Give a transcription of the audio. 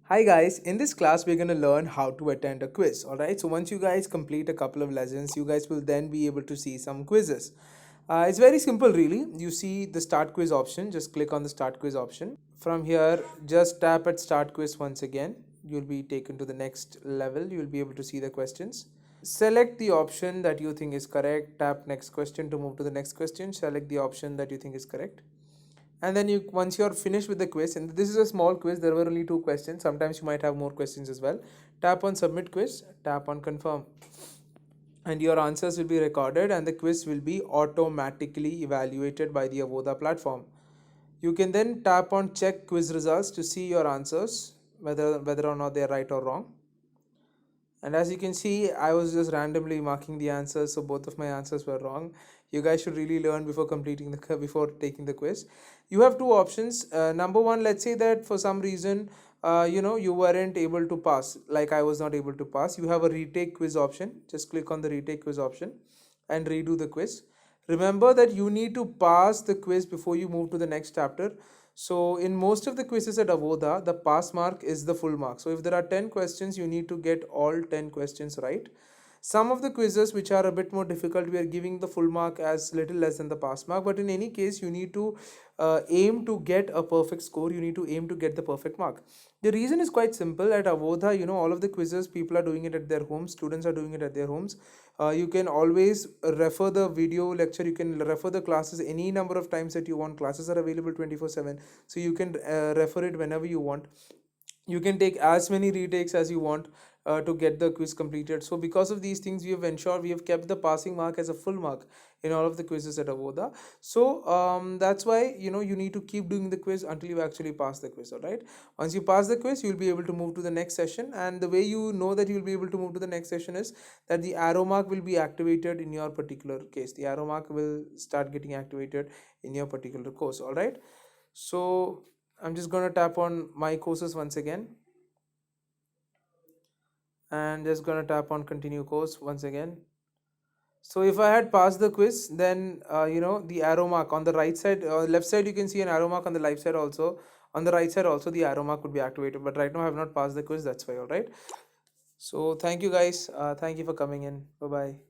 Hi guys, in this class we're going to learn how to attend a quiz. Alright, so once you guys complete a couple of lessons, you guys will then be able to see some quizzes. It's very simple really. You see the start quiz option, just click on the start quiz option. From here, just tap at start quiz once again. You'll be taken to the next level. You'll be able to see the questions. Select the option that you think is correct. Tap next question to move to the next question. Select the option that you think is correct. And then you once you're finished with the quiz, and this is a small quiz, there were only 2 questions, sometimes you might have more questions as well. Tap on submit quiz, tap on confirm, and your answers will be recorded and the quiz will be automatically evaluated by the Avodha platform. You can then tap on check quiz results to see your answers, whether or not they're right or wrong. And as you can see, I was just randomly marking the answers, so both of my answers were wrong. You guys should really learn before completing the before taking the quiz. You have two options. Number one, let's say that for some reason, you weren't able to pass, like I was not able to pass. You have a retake quiz option. Just click on the retake quiz option and redo the quiz. Remember that you need to pass the quiz before you move to the next chapter. So in most of the quizzes at Avodha, the pass mark is the full mark. So if there are 10 questions, you need to get all 10 questions right. Some of the quizzes which are a bit more difficult, we are giving the full mark as little less than the pass mark. But in any case, you need to aim to get a perfect score. You need to aim to get the perfect mark. The reason is quite simple. At Avodha, all of the quizzes, people are doing it at their homes. Students are doing it at their homes. You can always refer the video lecture. You can refer the classes any number of times that you want. Classes are available 24/7. So you can refer it whenever you want. You can take as many retakes as you want to get the quiz completed. So because of these things, we have ensured we have kept the passing mark as a full mark in all of the quizzes at Avodha. So that's why you need to keep doing the quiz until you actually pass the quiz. All right, once you pass the quiz, you'll be able to move to the next session, and the way you know that you'll be able to move to the next session is that the arrow mark will be activated in your particular case. The arrow mark will start getting activated in your particular course. All right, so I'm just going to tap on my courses once again and just going to tap on continue course once again. So if I had passed the quiz, then the arrow mark on the right side, left side, you can see an arrow mark. On the left side also, on the right side also, the arrow mark would be activated. But right now I have not passed the quiz, that's why. All right, so thank you guys, thank you for coming in. Bye bye.